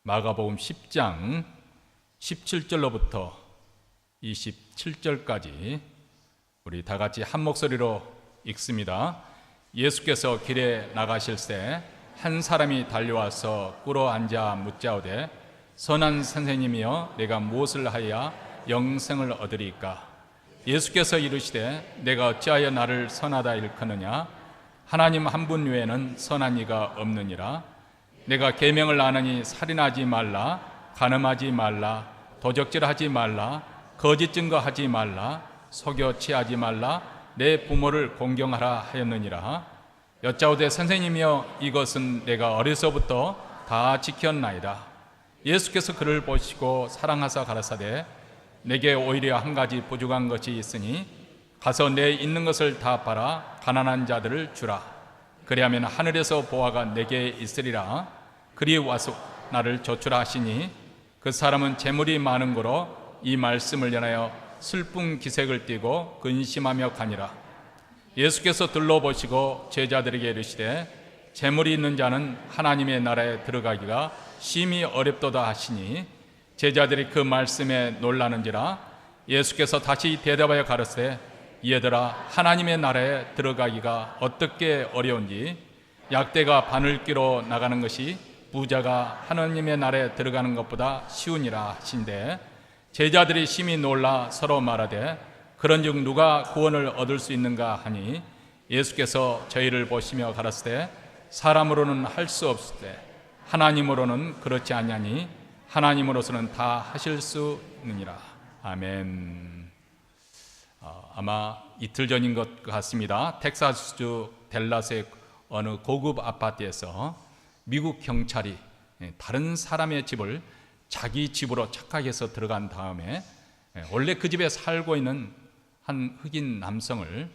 마가복음 10장 17절로부터 27절까지 우리 다 같이 한 목소리로 읽습니다. 예수께서 길에 나가실새 한 사람이 달려와서 꿇어 앉아 묻자오되 선한 선생님이여 내가 무엇을 하여야 영생을 얻으리까? 예수께서 이르시되 내가 어찌하여 나를 선하다 일컫느냐? 하나님 한 분 외에는 선한 이가 없느니라. 내가 계명을 아느니 살인하지 말라, 간음하지 말라, 도적질하지 말라, 거짓 증거하지 말라, 속여 취하지 말라, 내 부모를 공경하라 하였느니라. 여짜오되 선생님이여 이것은 내가 어려서부터 다 지켰나이다. 예수께서 그를 보시고 사랑하사 가라사대 내게 오히려 한 가지 부족한 것이 있으니 가서 내 있는 것을 다 팔아 가난한 자들을 주라. 그리하면 하늘에서 보화가 내게 있으리라. 그리 와서 나를 조추라 하시니 그 사람은 재물이 많은 거로 이 말씀을 전하여 슬픈 기색을 띠고 근심하며 가니라. 예수께서 둘러보시고 제자들에게 이르시되 재물이 있는 자는 하나님의 나라에 들어가기가 심히 어렵도다 하시니 제자들이 그 말씀에 놀라는지라. 예수께서 다시 대답하여 가르치되 얘들아 하나님의 나라에 들어가기가 어떻게 어려운지 약대가 바늘 끼로 나가는 것이 부자가 하나님의 나라에 들어가는 것보다 쉬우니라 하신대 제자들이 심히 놀라 서로 말하되 그런즉 누가 구원을 얻을 수 있는가 하니 예수께서 저희를 보시며 가라사대 사람으로는 할 수 없을 때 하나님으로는 그렇지 아니하니 하나님으로서는 다 하실 수 있느니라. 아멘. 아마 이틀 전인 것 같습니다. 텍사스주 댈러스의 어느 고급 아파트에서 미국 경찰이 다른 사람의 집을 자기 집으로 착각해서 들어간 다음에 원래 그 집에 살고 있는 한 흑인 남성을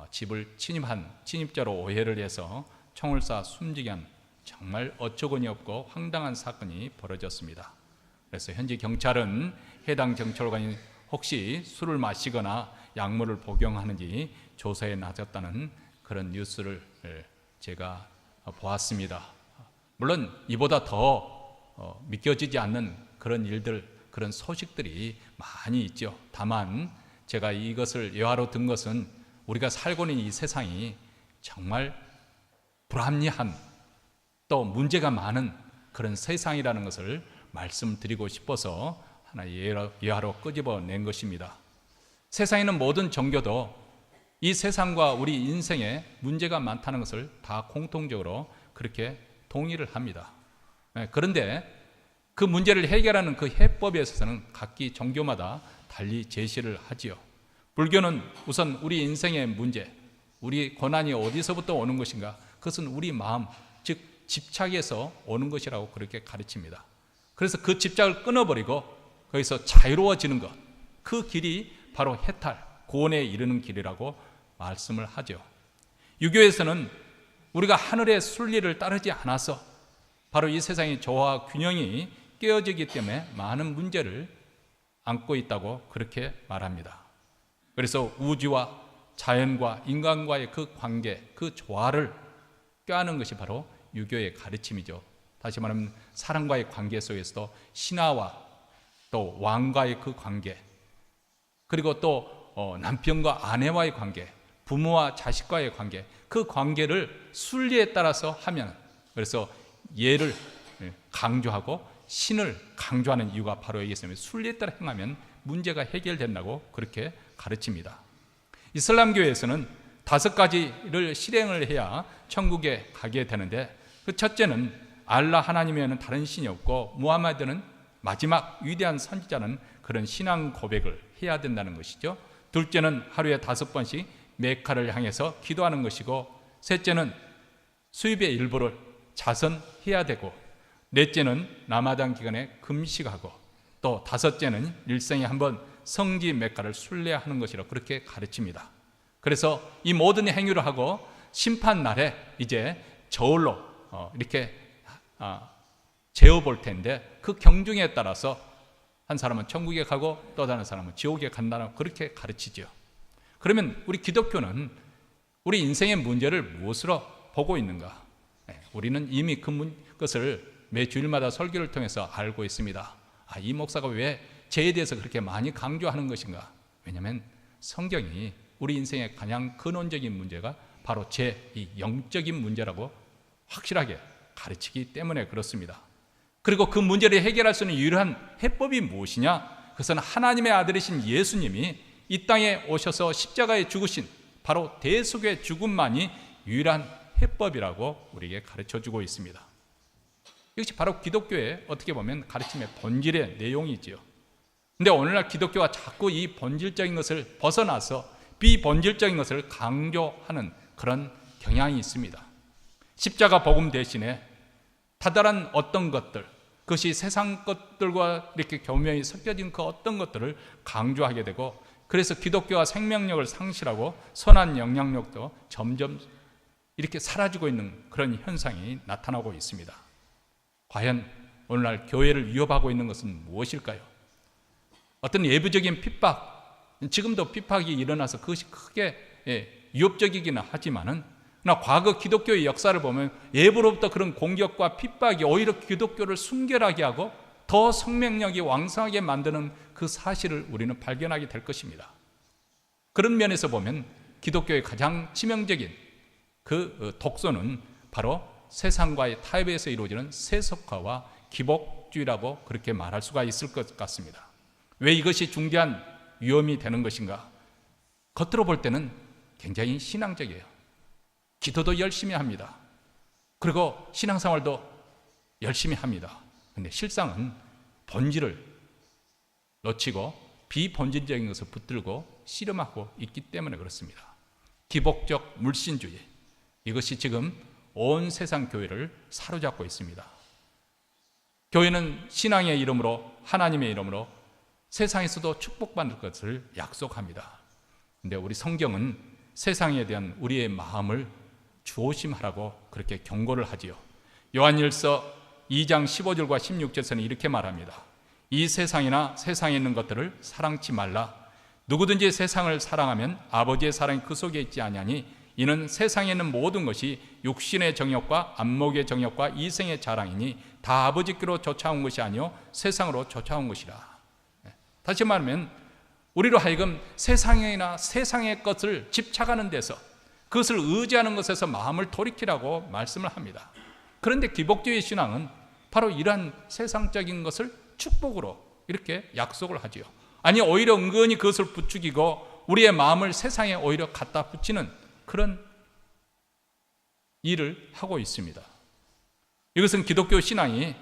집을 침입한 침입자로 오해를 해서 총을 쏴 숨지게 한 정말 어처구니 없고 황당한 사건이 벌어졌습니다. 그래서 현재 경찰은 해당 경찰관이 혹시 술을 마시거나 약물을 복용하는지 조사에 나섰다는 그런 뉴스를 제가 보았습니다. 물론 이보다 더 믿겨지지 않는 그런 일들, 그런 소식들이 많이 있죠. 다만 제가 이것을 예화로 든 것은 우리가 살고 있는 이 세상이 정말 불합리한 또 문제가 많은 그런 세상이라는 것을 말씀드리고 싶어서 하나의 예화로 끄집어낸 것입니다. 세상에 있는 모든 종교도 이 세상과 우리 인생에 문제가 많다는 것을 다 공통적으로 그렇게 동의를 합니다. 그런데 그 문제를 해결하는 그 해법에 있어서는 각기 종교마다 달리 제시를 하지요. 불교는 우선 우리 인생의 문제, 우리 고난이 어디서부터 오는 것인가? 그것은 우리 마음, 즉 집착에서 오는 것이라고 그렇게 가르칩니다. 그래서 그 집착을 끊어버리고 거기서 자유로워지는 것, 그 길이 바로 해탈, 구원에 이르는 길이라고 말씀을 하죠. 유교에서는 우리가 하늘의 순리를 따르지 않아서 바로 이 세상의 조화와 균형이 깨어지기 때문에 많은 문제를 안고 있다고 그렇게 말합니다. 그래서 우주와 자연과 인간과의 그 관계, 그 조화를 껴안는 것이 바로 유교의 가르침이죠. 다시 말하면 사람과의 관계 속에서도 신하와 또 왕과의 그 관계, 그리고 또 남편과 아내와의 관계, 부모와 자식과의 관계, 그 관계를 순리에 따라서 하면, 그래서 예를 강조하고 신을 강조하는 이유가 바로 여기 있습니다. 순리에 따라 행하면 문제가 해결된다고 그렇게 가르칩니다. 이슬람교에서는 5가지를 실행을 해야 천국에 가게 되는데, 그 첫째는 알라 하나님에는 다른 신이 없고 무하마드는 마지막 위대한 선지자는 그런 신앙 고백을 해야 된다는 것이죠. 둘째는 하루에 5번씩 메카를 향해서 기도하는 것이고, 셋째는 수입의 일부를 자선해야 되고, 넷째는 라마단 기간에 금식하고, 또 다섯째는 일생에 한 번 성지 메카를 순례하는 것이라고 그렇게 가르칩니다. 그래서 이 모든 행위를 하고 심판 날에 이제 저울로 이렇게 재어볼 텐데, 그 경중에 따라서 한 사람은 천국에 가고 또 다른 사람은 지옥에 간다고 그렇게 가르치죠. 그러면 우리 기독교는 우리 인생의 문제를 무엇으로 보고 있는가? 우리는 이미 그것을 매 주일마다 설교를 통해서 알고 있습니다. 이 목사가 왜 죄에 대해서 그렇게 많이 강조하는 것인가? 왜냐하면 성경이 우리 인생의 가장 근원적인 문제가 바로 죄, 이 영적인 문제라고 확실하게 가르치기 때문에 그렇습니다. 그리고 그 문제를 해결할 수 있는 유일한 해법이 무엇이냐? 그것은 하나님의 아들이신 예수님이 이 땅에 오셔서 십자가에 죽으신 바로 대속의 죽음만이 유일한 해법이라고 우리에게 가르쳐주고 있습니다. 이것이 바로 기독교의 어떻게 보면 가르침의 본질의 내용이지요. 근데 오늘날 기독교가 자꾸 이 본질적인 것을 벗어나서 비본질적인 것을 강조하는 그런 경향이 있습니다. 십자가 복음 대신에 다달한 어떤 것들, 그것이 세상 것들과 이렇게 교묘히 섞여진 그 어떤 것들을 강조하게 되고, 그래서 기독교가 생명력을 상실하고 선한 영향력도 점점 이렇게 사라지고 있는 그런 현상이 나타나고 있습니다. 과연 오늘날 교회를 위협하고 있는 것은 무엇일까요? 어떤 예부적인 핍박, 지금도 핍박이 일어나서 그것이 크게 위협적이기는 하지만은, 그러나 과거 기독교의 역사를 보면 예부로부터 그런 공격과 핍박이 오히려 기독교를 순결하게 하고 더 생명력이 왕성하게 만드는 그 사실을 우리는 발견하게 될 것입니다. 그런 면에서 보면 기독교의 가장 치명적인 그 독소는 바로 세상과의 타협에서 이루어지는 세속화와 기복주의라고 그렇게 말할 수가 있을 것 같습니다. 왜 이것이 중대한 위험이 되는 것인가? 겉으로 볼 때는 굉장히 신앙적이에요. 기도도 열심히 합니다. 그리고 신앙생활도 열심히 합니다. 그런데 실상은 본질을 놓치고 비본질적인 것을 붙들고 씨름하고 있기 때문에 그렇습니다. 기복적 물신주의, 이것이 지금 온 세상 교회를 사로잡고 있습니다. 교회는 신앙의 이름으로, 하나님의 이름으로 세상에서도 축복받을 것을 약속합니다. 그런데 우리 성경은 세상에 대한 우리의 마음을 조심하라고 그렇게 경고를 하지요. 요한일서 2장 15절과 16절에서는 이렇게 말합니다. 이 세상이나 세상에 있는 것들을 사랑치 말라. 누구든지 세상을 사랑하면 아버지의 사랑이 그 속에 있지 아니하니 이는 세상에 있는 모든 것이 육신의 정욕과 안목의 정욕과 이생의 자랑이니 다 아버지께로 쫓아온 것이 아니요 세상으로 쫓아온 것이라. 다시 말하면 우리로 하여금 세상이나 세상의 것을 집착하는 데서, 그것을 의지하는 것에서 마음을 돌이키라고 말씀을 합니다. 그런데 기복주의 신앙은 바로 이러한 세상적인 것을 축복으로 이렇게 약속을 하지요. 아니 오히려 은근히 그것을 부추기고 우리의 마음을 세상에 오히려 갖다 붙이는 그런 일을 하고 있습니다. 이것은 기독교 신앙이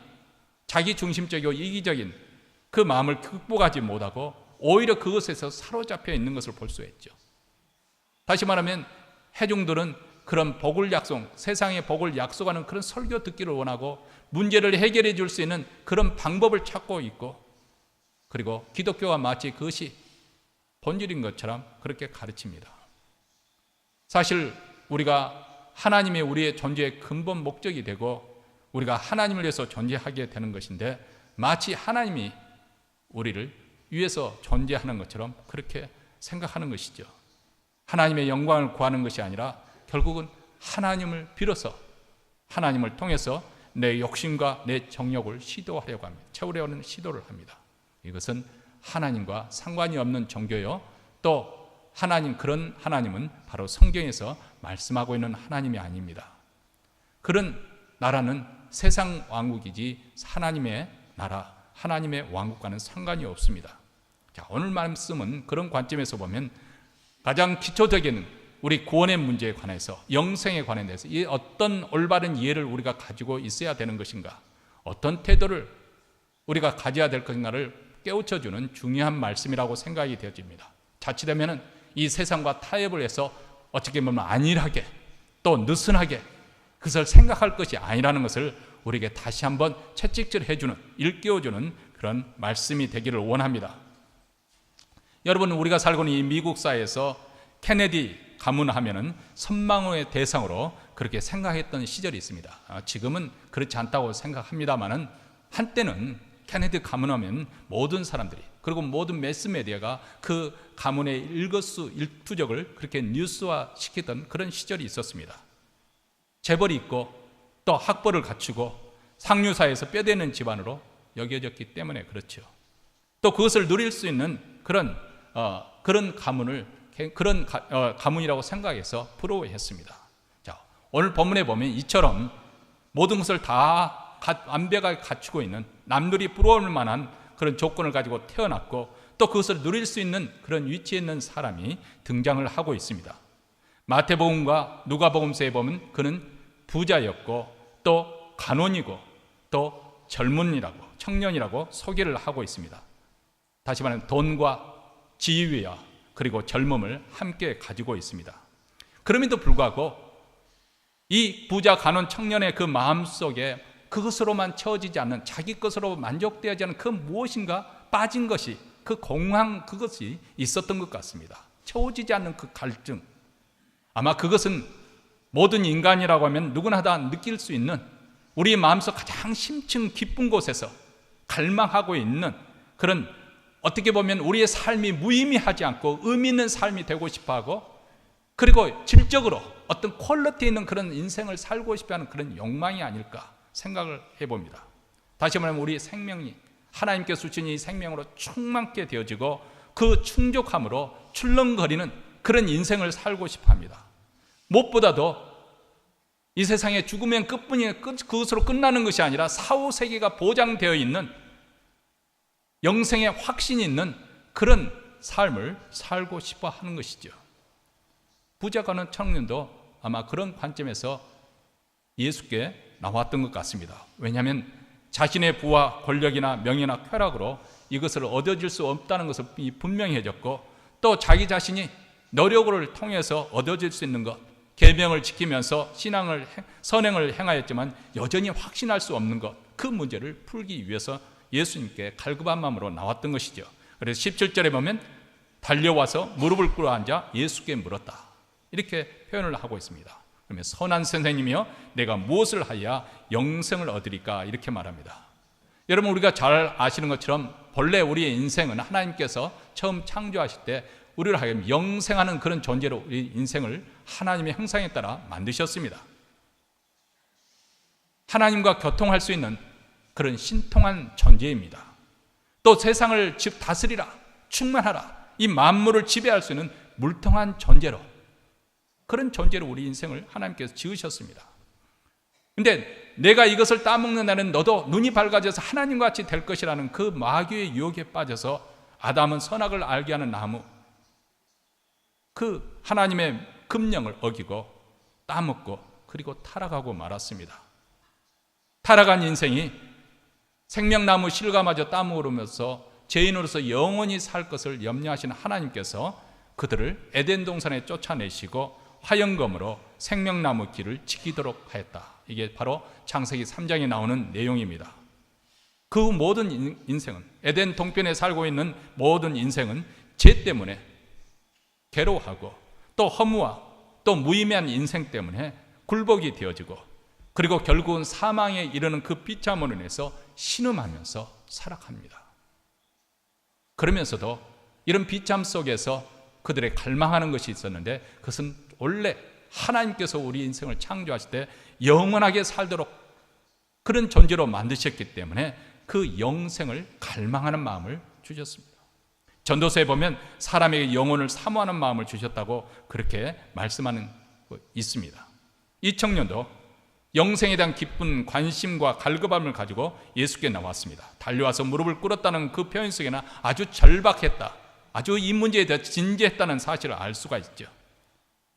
자기 중심적이고 이기적인 그 마음을 극복하지 못하고 오히려 그것에서 사로잡혀 있는 것을 볼 수 있죠. 다시 말하면 회중들은 그런 복을 약속, 세상의 복을 약속하는 그런 설교 듣기를 원하고 문제를 해결해 줄 수 있는 그런 방법을 찾고 있고, 그리고 기독교가 마치 그것이 본질인 것처럼 그렇게 가르칩니다. 사실 우리가 하나님이 우리의 존재의 근본 목적이 되고 우리가 하나님을 위해서 존재하게 되는 것인데, 마치 하나님이 우리를 위해서 존재하는 것처럼 그렇게 생각하는 것이죠. 하나님의 영광을 구하는 것이 아니라 결국은 하나님을 빌어서, 하나님을 통해서 내 욕심과 내 정욕을 시도하려고 합니다. 채우려는 시도를 합니다. 이것은 하나님과 상관이 없는 종교요, 또 그런 하나님은 바로 성경에서 말씀하고 있는 하나님이 아닙니다. 그런 나라는 세상 왕국이지 하나님의 나라, 하나님의 왕국과는 상관이 없습니다. 자, 오늘 말씀은 그런 관점에서 보면 가장 기초적인 우리 구원의 문제에 관해서, 영생에 관해서 이 어떤 올바른 이해를 우리가 가지고 있어야 되는 것인가, 어떤 태도를 우리가 가져야 될 것인가를 깨우쳐주는 중요한 말씀이라고 생각이 되어집니다. 자칫하면 이 세상과 타협을 해서 어떻게 보면 안일하게 또 느슨하게 그것을 생각할 것이 아니라는 것을 우리에게 다시 한번 채찍질해주는, 일깨워주는 그런 말씀이 되기를 원합니다. 여러분, 우리가 살고 있는 이 미국 사회에서 케네디 가문하면은 선망의 대상으로 그렇게 생각했던 시절이 있습니다. 지금은 그렇지 않다고 생각합니다만은 한때는 케네디 가문하면 모든 사람들이, 그리고 모든 매스메디어가 그 가문의 일거수일투족을 그렇게 뉴스화 시키던 그런 시절이 있었습니다. 재벌이 있고 또 학벌을 갖추고 상류사에서 뼈대는 집안으로 여겨졌기 때문에 그렇죠. 또 그것을 누릴 수 있는 그런 가문이라고 생각해서 부러워했습니다. 자, 오늘 본문에 보면 이처럼 모든 것을 다 완벽하게 갖추고 있는, 남들이 부러울 만한 그런 조건을 가지고 태어났고 또 그것을 누릴 수 있는 그런 위치에 있는 사람이 등장을 하고 있습니다. 마태복음과 누가복음서에 보면 그는 부자였고 또 간원이고 또 젊은이라고, 청년이라고 소개를 하고 있습니다. 다시 말하면 돈과 지위와 그리고 젊음을 함께 가지고 있습니다. 그럼에도 불구하고 이 부자 간원 청년의 그 마음속에 그것으로만 채워지지 않는, 자기 것으로 만족되지 않는 그 무엇인가 빠진 것이, 그 공황, 그것이 있었던 것 같습니다. 채워지지 않는 그 갈증, 아마 그것은 모든 인간이라고 하면 누구나 다 느낄 수 있는, 우리 마음속 가장 심층 깊은 곳에서 갈망하고 있는 그런, 어떻게 보면 우리의 삶이 무의미하지 않고 의미 있는 삶이 되고 싶어하고, 그리고 질적으로 어떤 퀄리티 있는 그런 인생을 살고 싶어하는 그런 욕망이 아닐까 생각을 해봅니다. 다시 말하면 우리 생명이 하나님께서 주신 이 생명으로 충만케 되어지고 그 충족함으로 출렁거리는 그런 인생을 살고 싶어합니다. 무엇보다도 이 세상에 죽으면 끝뿐이, 그것으로 끝나는 것이 아니라 사후세계가 보장되어 있는, 영생의 확신이 있는 그런 삶을 살고 싶어 하는 것이죠. 부자 간원 청년도 아마 그런 관점에서 예수께 나왔던 것 같습니다. 왜냐하면 자신의 부와 권력이나 명예나 쾌락으로 이것을 얻어질 수 없다는 것을 분명해졌고, 또 자기 자신이 노력을 통해서 얻어질 수 있는 것, 계명을 지키면서 선행을 행하였지만 여전히 확신할 수 없는 것, 그 문제를 풀기 위해서 예수님께 갈급한 마음으로 나왔던 것이죠. 그래서 17절에 보면 달려와서 무릎을 꿇어 앉아 예수께 물었다, 이렇게 표현을 하고 있습니다. 그러면 선한 선생님이여 내가 무엇을 하여야 영생을 얻으리까, 이렇게 말합니다. 여러분, 우리가 잘 아시는 것처럼 본래 우리의 인생은 하나님께서 처음 창조하실 때 우리를 하여금 영생하는 그런 존재로 우리 인생을 하나님의 형상에 따라 만드셨습니다. 하나님과 교통할 수 있는 그런 신통한 존재입니다. 또 세상을 즉 다스리라, 충만하라, 이 만물을 지배할 수 있는 물통한 존재로, 그런 존재로 우리 인생을 하나님께서 지으셨습니다. 근데 내가 이것을 따먹는다는, 너도 눈이 밝아져서 하나님과 같이 될 것이라는 그 마귀의 유혹에 빠져서 아담은 선악을 알게 하는 나무, 그 하나님의 금령을 어기고 따먹고 그리고 타락하고 말았습니다. 타락한 인생이 생명나무 실과마저 따먹으면서 죄인으로서 영원히 살 것을 염려하시는 하나님께서 그들을 에덴 동산에 쫓아내시고 화영검으로 생명나무 길을 지키도록 하였다. 이게 바로 창세기 3장에 나오는 내용입니다. 그 모든 인생은, 에덴 동편에 살고 있는 모든 인생은 죄 때문에 괴로워하고 또 허무와 또 무의미한 인생 때문에 굴복이 되어지고, 그리고 결국은 사망에 이르는 그 비참으로 인해서 신음하면서 살아갑니다. 그러면서도 이런 비참 속에서 그들의 갈망하는 것이 있었는데, 그것은 원래 하나님께서 우리 인생을 창조하실 때 영원하게 살도록 그런 존재로 만드셨기 때문에 그 영생을 갈망하는 마음을 주셨습니다. 전도서에 보면 사람에게 영혼을 사모하는 마음을 주셨다고 그렇게 말씀하는 거 있습니다. 이 청년도 영생에 대한 기쁜 관심과 갈급함을 가지고 예수께 나왔습니다. 달려와서 무릎을 꿇었다는 그 표현 속에는 아주 절박했다, 아주 이 문제에 대해 진지했다는 사실을 알 수가 있죠.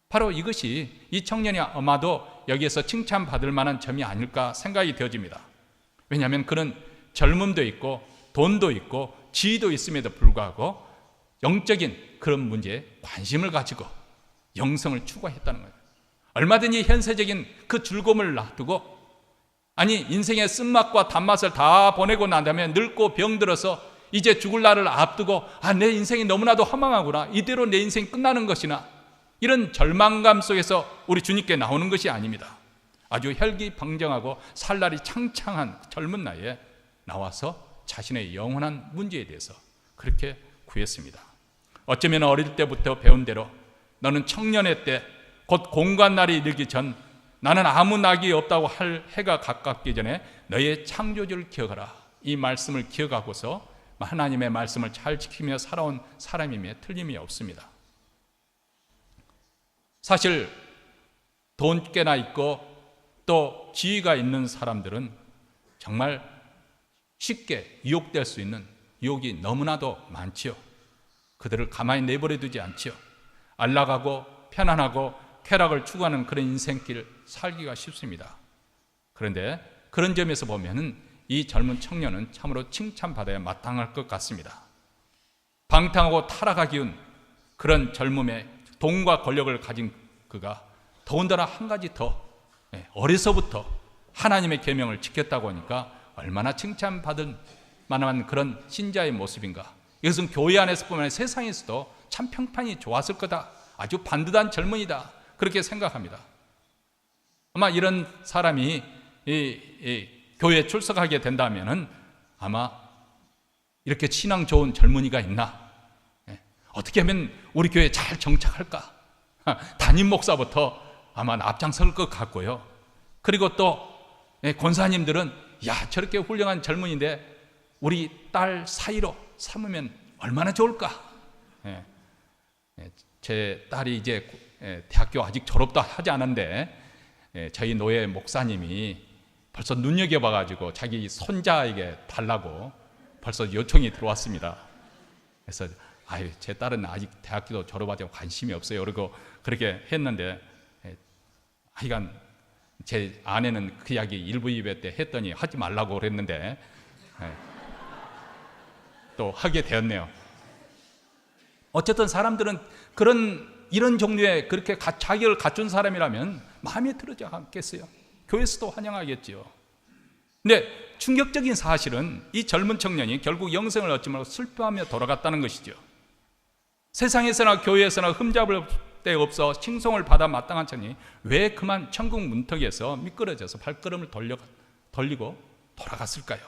바로 이것이 이 청년이 아마도 여기에서 칭찬받을 만한 점이 아닐까 생각이 되어집니다. 왜냐하면 그는 젊음도 있고 돈도 있고 지위도 있음에도 불구하고 영적인 그런 문제에 관심을 가지고 영성을 추구했다는 거예요. 얼마든지 현세적인 그 즐거움을 놔두고, 아니 인생의 쓴맛과 단맛을 다 보내고 난 다음에 늙고 병들어서 이제 죽을 날을 앞두고 내 인생이 너무나도 허망하구나, 이대로 내 인생이 끝나는 것이나, 이런 절망감 속에서 우리 주님께 나오는 것이 아닙니다. 아주 혈기방정하고 살 날이 창창한 젊은 나이에 나와서 자신의 영원한 문제에 대해서 그렇게 구했습니다. 어쩌면 어릴 때부터 배운 대로 너는 청년의 때 곧 공관 날이 이르기 전 나는 아무 낙이 없다고 할 해가 가깝기 전에 너의 창조주를 기억하라. 이 말씀을 기억하고서 하나님의 말씀을 잘 지키며 살아온 사람임에 틀림이 없습니다. 사실 돈 꽤나 있고 또 지위가 있는 사람들은 정말 쉽게 유혹될 수 있는 유혹이 너무나도 많지요. 그들을 가만히 내버려 두지 않지요. 안락하고 편안하고 쾌락을 추구하는 그런 인생길을 살기가 쉽습니다. 그런데 그런 점에서 보면은 이 젊은 청년은 참으로 칭찬받아야 마땅할 것 같습니다. 방탕하고 타락하기 기운 그런 젊음에 돈과 권력을 가진 그가 더군다나 한 가지 더 어려서부터 하나님의 계명을 지켰다고 하니까 얼마나 칭찬받을 만한 그런 신자의 모습인가. 이것은 교회 안에서뿐만 아니라 세상에서도 참 평판이 좋았을 거다. 아주 반듯한 젊은이다. 그렇게 생각합니다. 아마 이런 사람이 교회에 출석하게 된다면은 아마 이렇게 신앙 좋은 젊은이가 있나? 어떻게 하면 우리 교회에 잘 정착할까? 담임 목사부터 아마 앞장설 것 같고요. 그리고 또 권사님들은 야, 저렇게 훌륭한 젊은이인데 우리 딸 사이로 삼으면 얼마나 좋을까? 제 딸이 이제 대학교 아직 졸업도 하지 않았는데 저희 노예 목사님이 벌써 눈여겨봐가지고 자기 손자에게 달라고 벌써 요청이 들어왔습니다. 그래서 아유, 제 딸은 아직 대학교도 졸업하지 관심이 없어요. 그리고 그렇게 했는데 하여간 제 아내는 그 이야기 일부 예배 때 했더니 하지 말라고 그랬는데 또 하게 되었네요. 어쨌든 사람들은 이런 종류의 그렇게 자격을 갖춘 사람이라면 마음에 들지 않겠어요? 교회에서도 환영하겠지요. 근데 충격적인 사실은 이 젊은 청년이 결국 영생을 얻지 말고 슬퍼하며 돌아갔다는 것이죠. 세상에서나 교회에서나 흠잡을 데 없어 칭송을 받아 마땅한 청년이 왜 그만 천국 문턱에서 미끄러져서 발걸음을 돌리고 돌아갔을까요?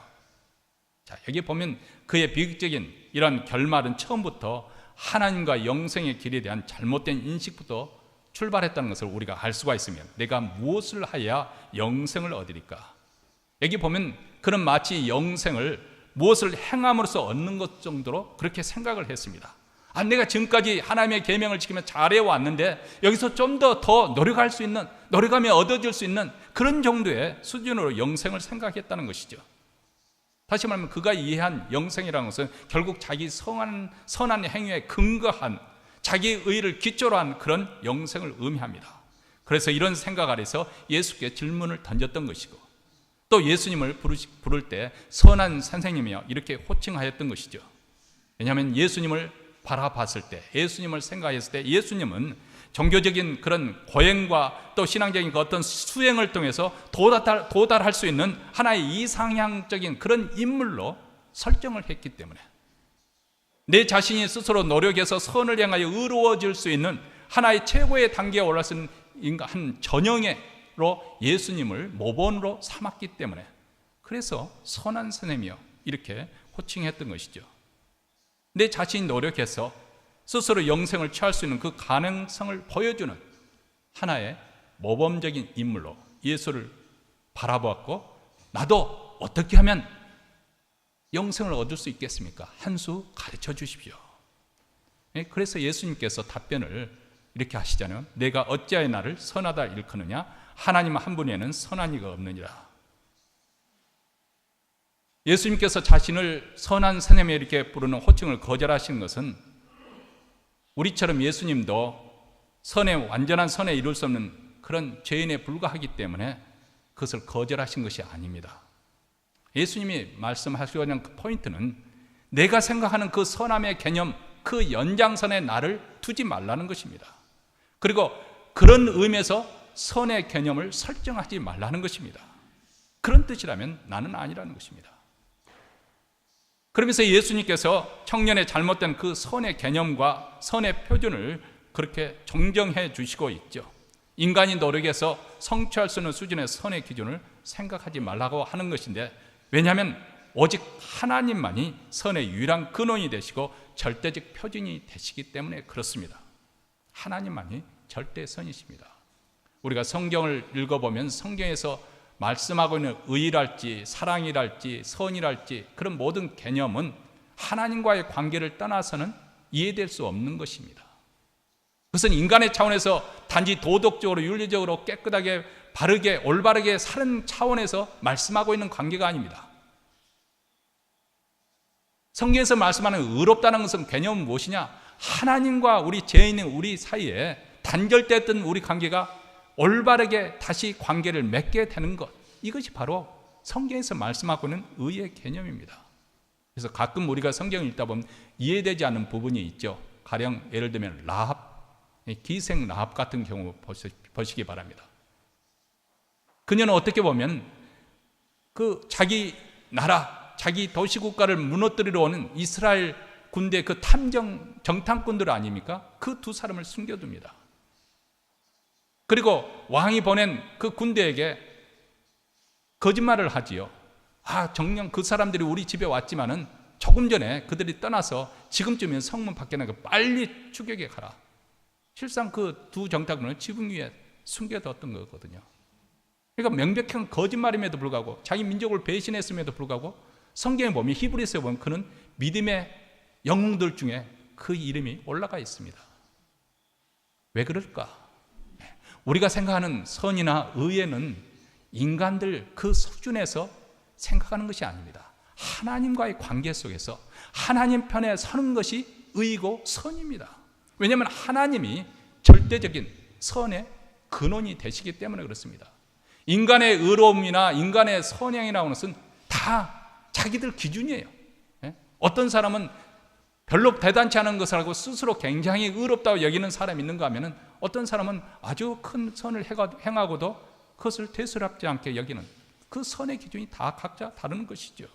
자, 여기 보면 그의 비극적인 이런 결말은 처음부터 하나님과 영생의 길에 대한 잘못된 인식부터 출발했다는 것을 우리가 알 수가 있으면 내가 무엇을 하여야 영생을 얻으리까? 여기 보면 그는 마치 영생을 무엇을 행함으로써 얻는 것 정도로 그렇게 생각을 했습니다. 내가 지금까지 하나님의 계명을 지키며 잘해왔는데 여기서 좀 더 노력할 수 있는, 노력하며 얻어질 수 있는 그런 정도의 수준으로 영생을 생각했다는 것이죠. 다시 말하면 그가 이해한 영생이라는 것은 결국 자기 선한 행위에 근거한 자기의 의를 기초로 한 그런 영생을 의미합니다. 그래서 이런 생각 아래서 예수께 질문을 던졌던 것이고 또 예수님을 부를 때 선한 선생님이여 이렇게 호칭하였던 것이죠. 왜냐하면 예수님을 바라봤을 때, 예수님을 생각했을 때 예수님은 종교적인 그런 고행과 또 신앙적인 그 어떤 수행을 통해서 도달할 수 있는 하나의 이상향적인 그런 인물로 설정을 했기 때문에 내 자신이 스스로 노력해서 선을 향하여 의로워질 수 있는 하나의 최고의 단계에 올라갈 수 있는 한 전형으로 예수님을 모본으로 삼았기 때문에 그래서 선한 선생님이여 이렇게 호칭했던 것이죠. 내 자신이 노력해서 스스로 영생을 취할 수 있는 그 가능성을 보여주는 하나의 모범적인 인물로 예수를 바라보았고 나도 어떻게 하면 영생을 얻을 수 있겠습니까? 한 수 가르쳐 주십시오. 그래서 예수님께서 답변을 이렇게 하시잖아요. 내가 어찌하여 나를 선하다 일컫느냐? 하나님 한 분에는 선한 이가 없느니라. 예수님께서 자신을 선한 선생님에 이렇게 부르는 호칭을 거절하시는 것은 우리처럼 예수님도 완전한 선에 이룰 수 없는 그런 죄인에 불과하기 때문에 그것을 거절하신 것이 아닙니다. 예수님이 말씀하시려는 그 포인트는 내가 생각하는 그 선함의 개념, 그 연장선에 나를 두지 말라는 것입니다. 그리고 그런 의미에서 선의 개념을 설정하지 말라는 것입니다. 그런 뜻이라면 나는 아니라는 것입니다. 그러면서 예수님께서 청년의 잘못된 그 선의 개념과 선의 표준을 그렇게 정정해 주시고 있죠. 인간이 노력해서 성취할 수 있는 수준의 선의 기준을 생각하지 말라고 하는 것인데 왜냐하면 오직 하나님만이 선의 유일한 근원이 되시고 절대적 표준이 되시기 때문에 그렇습니다. 하나님만이 절대 선이십니다. 우리가 성경을 읽어보면 성경에서 말씀하고 있는 의랄지 사랑이랄지 선이랄지 그런 모든 개념은 하나님과의 관계를 떠나서는 이해될 수 없는 것입니다. 그것은 인간의 차원에서 단지 도덕적으로 윤리적으로 깨끗하게 바르게 올바르게 사는 차원에서 말씀하고 있는 관계가 아닙니다. 성경에서 말씀하는 의롭다는 것은 개념은 무엇이냐? 하나님과 우리 죄인인 우리 사이에 단절됐던 우리 관계가 올바르게 다시 관계를 맺게 되는 것, 이것이 바로 성경에서 말씀하고 있는 의의 개념입니다. 그래서 가끔 우리가 성경을 읽다 보면 이해되지 않는 부분이 있죠. 가령 예를 들면 라합, 기생 라합 같은 경우 보시기 바랍니다. 그녀는 어떻게 보면 그 자기 나라, 자기 도시국가를 무너뜨리러 오는 이스라엘 군대 그 정탐꾼들 아닙니까? 그 두 사람을 숨겨둡니다. 그리고 왕이 보낸 그 군대에게 거짓말을 하지요. 정녕 그 사람들이 우리 집에 왔지만은 조금 전에 그들이 떠나서 지금쯤이면 성문 밖에 나가 빨리 추격에 가라. 실상 그 두 정탐꾼을 지붕 위에 숨겨뒀던 거거든요. 그러니까 명백한 거짓말임에도 불구하고 자기 민족을 배신했음에도 불구하고 성경에 보면 히브리서에 보면 그는 믿음의 영웅들 중에 그 이름이 올라가 있습니다. 왜 그럴까? 우리가 생각하는 선이나 의에는 인간들 그 수준에서 생각하는 것이 아닙니다. 하나님과의 관계 속에서 하나님 편에 서는 것이 의이고 선입니다. 왜냐하면 하나님이 절대적인 선의 근원이 되시기 때문에 그렇습니다. 인간의 의로움이나 인간의 선행이라는 것은 다 자기들 기준이에요. 어떤 사람은 별로 대단치 않은 것을 하고 스스로 굉장히 의롭다고 여기는 사람이 있는가 하면 어떤 사람은 아주 큰 선을 행하고도 그것을 대수롭지 않게 여기는 그 선의 기준이 다 각자 다른 것이죠.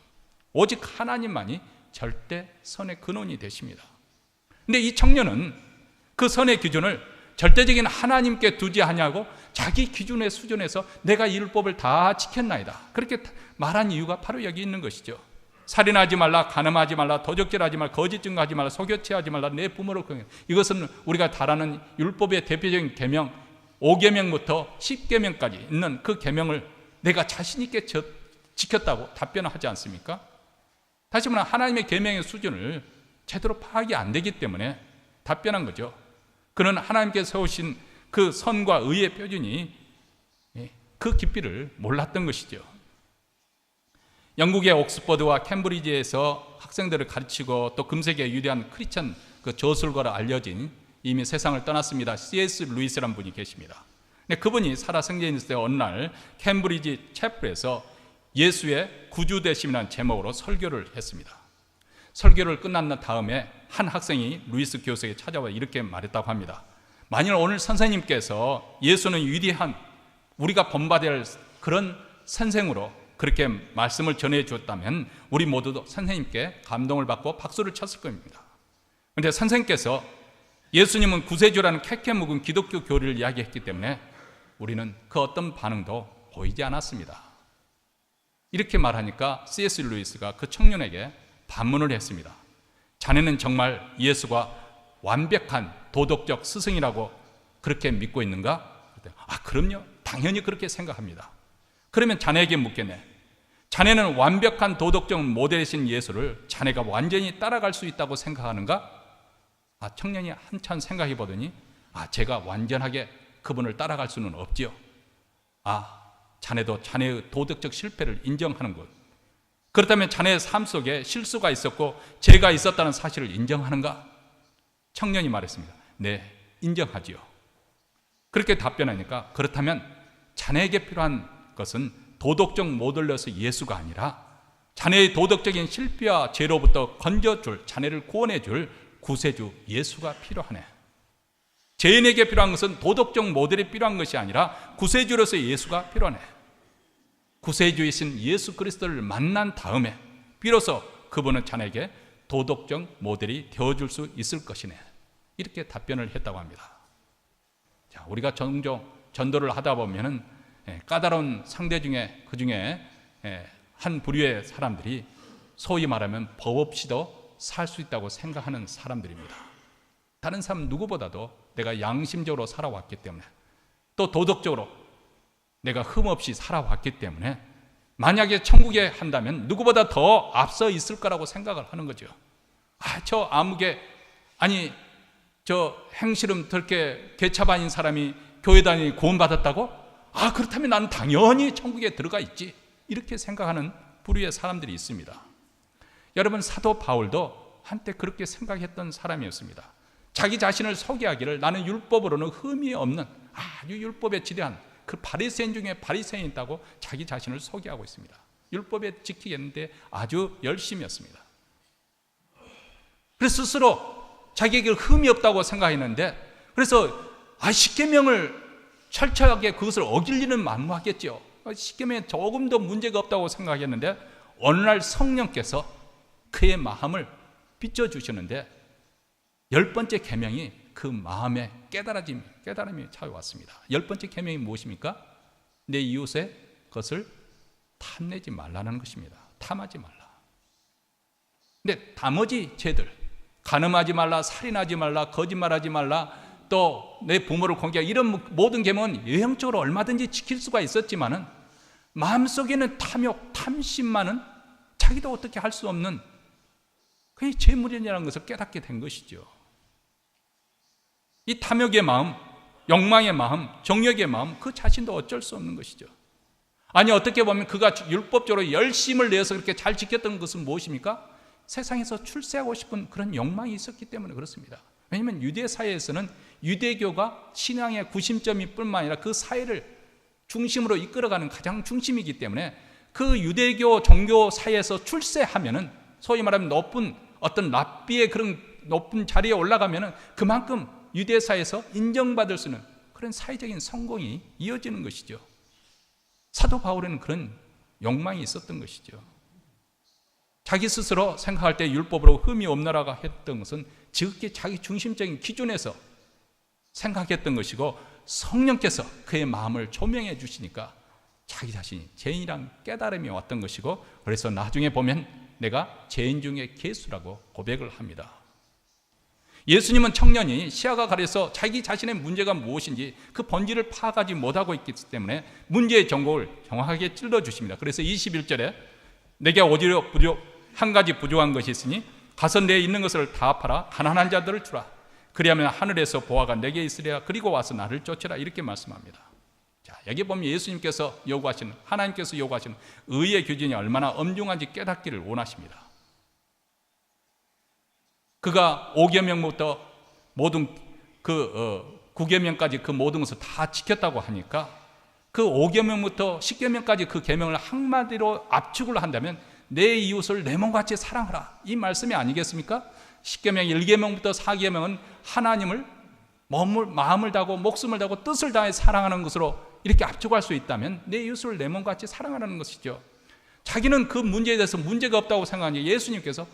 오직 하나님만이 절대 선의 근원이 되십니다. 그런데 이 청년은 그 선의 기준을 절대적인 하나님께 두지 아니하고 자기 기준의 수준에서 내가 이 율법을 다 지켰나이다, 그렇게 말한 이유가 바로 여기 있는 것이죠. 살인하지 말라, 간음하지 말라, 도적질하지 말라, 거짓 증거하지 말라, 속여치하지 말라, 내 부모를 공경하라. 이것은 우리가 잘 아는 율법의 대표적인 계명 5계명부터 10계명까지 있는 그 계명을 내가 자신 있게 지켰다고 답변하지 않습니까? 다시 말하면 하나님의 계명의 수준을 제대로 파악이 안 되기 때문에 답변한 거죠. 그는 하나님께서 세우신 그 선과 의의 표준이 그 깊이를 몰랐던 것이죠. 영국의 옥스퍼드와 캠브리지에서 학생들을 가르치고 또 금세기에 유대한 크리스천 그 저술가로 알려진, 이미 세상을 떠났습니다, C.S. 루이스라는 분이 계십니다. 근데 그분이 살아 생전에 있을 때 어느 날 캠브리지 채플에서 예수의 구주되심이라는 제목으로 설교를 했습니다. 설교를 끝난 다음에 한 학생이 루이스 교수에게 찾아와 이렇게 말했다고 합니다. 만일 오늘 선생님께서 예수는 위대한 우리가 본받아야 할 그런 선생으로 그렇게 말씀을 전해 주었다면 우리 모두도 선생님께 감동을 받고 박수를 쳤을 겁니다. 그런데 선생님께서 예수님은 구세주라는 캐캐 묵은 기독교 교리를 이야기했기 때문에 우리는 그 어떤 반응도 보이지 않았습니다. 이렇게 말하니까 C.S. 루이스가 그 청년에게 반문을 했습니다. 자네는 정말 예수가 완벽한 도덕적 스승이라고 그렇게 믿고 있는가? 그럼요, 당연히 그렇게 생각합니다. 그러면 자네에게 묻겠네. 자네는 완벽한 도덕적 모델이신 예수를 자네가 완전히 따라갈 수 있다고 생각하는가? 청년이 한참 생각해 보더니 제가 완전하게 그분을 따라갈 수는 없지요. 자네도 자네의 도덕적 실패를 인정하는군. 그렇다면 자네의 삶 속에 실수가 있었고 죄가 있었다는 사실을 인정하는가? 청년이 말했습니다. 네, 인정하지요. 그렇게 답변하니까 그렇다면 자네에게 필요한 것은 도덕적 모델로서 예수가 아니라 자네의 도덕적인 실패와 죄로부터 건져줄, 자네를 구원해줄 구세주 예수가 필요하네. 죄인에게 필요한 것은 도덕적 모델이 필요한 것이 아니라 구세주로서 예수가 필요하네. 구세주이신 예수 그리스도를 만난 다음에 비로소 그분은 자네에게 도덕적 모델이 되어줄 수 있을 것이네. 이렇게 답변을 했다고 합니다. 우리가 종종 전도를 하다 보면은 까다로운 상대 중에 그 중에 한 부류의 사람들이 소위 말하면 법 없이도 살 수 있다고 생각하는 사람들입니다. 다른 사람 누구보다도 내가 양심적으로 살아왔기 때문에 또 도덕적으로 내가 흠없이 살아왔기 때문에 만약에 천국에 한다면 누구보다 더 앞서 있을 거라고 생각을 하는 거죠. 저 아무개, 아니 저 행실음 그렇게 개차반인 사람이 교회 다니니 구원받았다고? 그렇다면 나는 당연히 천국에 들어가 있지. 이렇게 생각하는 부류의 사람들이 있습니다. 여러분, 사도 바울도 한때 그렇게 생각했던 사람이었습니다. 자기 자신을 소개하기를 나는 율법으로는 흠이 없는 아주 율법에 지대한 그 바리새인 중에 바리새인이 있다고 자기 자신을 소개하고 있습니다. 율법에 지키겠는데 아주 열심히 했습니다. 그래서 스스로 자기에게 흠이 없다고 생각했는데, 그래서 십계명을 철저하게 그것을 어길리는 만무하겠죠. 십계명에 조금도 문제가 없다고 생각했는데 어느 날 성령께서 그의 마음을 비춰주시는데 10번째 계명이 그 마음에 깨달음이 찾아왔습니다. 10번째 계명이 무엇입니까? 내 이웃의 것을 탐내지 말라는 것입니다. 탐하지 말라. 근데 나머지 죄들, 간음하지 말라, 살인하지 말라, 거짓말하지 말라, 또 내 부모를 공개하기, 이런 모든 계명은 외형적으로 얼마든지 지킬 수가 있었지만은 마음속에는 탐욕, 탐심만은 자기도 어떻게 할 수 없는 그게 죄물이라는 것을 깨닫게 된 것이죠. 이 탐욕의 마음, 욕망의 마음, 정욕의 마음, 그 자신도 어쩔 수 없는 것이죠. 아니, 어떻게 보면 그가 율법적으로 열심을 내서 그렇게 잘 지켰던 것은 무엇입니까? 세상에서 출세하고 싶은 그런 욕망이 있었기 때문에 그렇습니다. 왜냐하면 유대 사회에서는 유대교가 신앙의 구심점이 뿐만 아니라 그 사회를 중심으로 이끌어가는 가장 중심이기 때문에 그 유대교 종교 사회에서 출세하면은 소위 말하면 높은 어떤 랍비의 그런 높은 자리에 올라가면은 그만큼 유대 사회에서 인정받을 수 있는 그런 사회적인 성공이 이어지는 것이죠. 사도 바울에는 그런 욕망이 있었던 것이죠. 자기 스스로 생각할 때 율법으로 흠이 없노라고 했던 것은 지극히 자기 중심적인 기준에서 생각했던 것이고, 성령께서 그의 마음을 조명해 주시니까 자기 자신이 죄인이란 깨달음이 왔던 것이고, 그래서 나중에 보면 내가 죄인 중에 괴수라고 고백을 합니다. 예수님은 청년이 시야가 가려서 자기 자신의 문제가 무엇인지 그 본질을 파악하지 못하고 있기 때문에 문제의 전곡을 정확하게 찔러주십니다. 그래서 21절에 내게 오히려 한 가지 부족한 것이 있으니 가서 내 있는 것을 다 팔아 가난한 자들을 주라. 그리하면 하늘에서 보화가 내게 있으리라. 그리고 와서 나를 쫓으라. 이렇게 말씀합니다. 자, 여기 보면 예수님께서 요구하시는, 하나님께서 요구하시는 의의 기준이 얼마나 엄중한지 깨닫기를 원하십니다. 그가 5계명부터 모든 9계명까지 그 모든 것을 다 지켰다고 하니까 그 5계명부터 10계명까지 그 계명을 한마디로 압축을 한다면 내 이웃을 내 몸같이 사랑하라, 이 말씀이 아니겠습니까? 10계명 1계명부터 4계명은 하나님을 마음을 다하고 목숨을 다하고 뜻을 다해 사랑하는 것으로 이렇게 압축할 수 있다면 내 이웃을 내 몸같이 사랑하라는 것이죠. 자기는 그 문제에 대해서 문제가 없다고 생각하니 예수님께서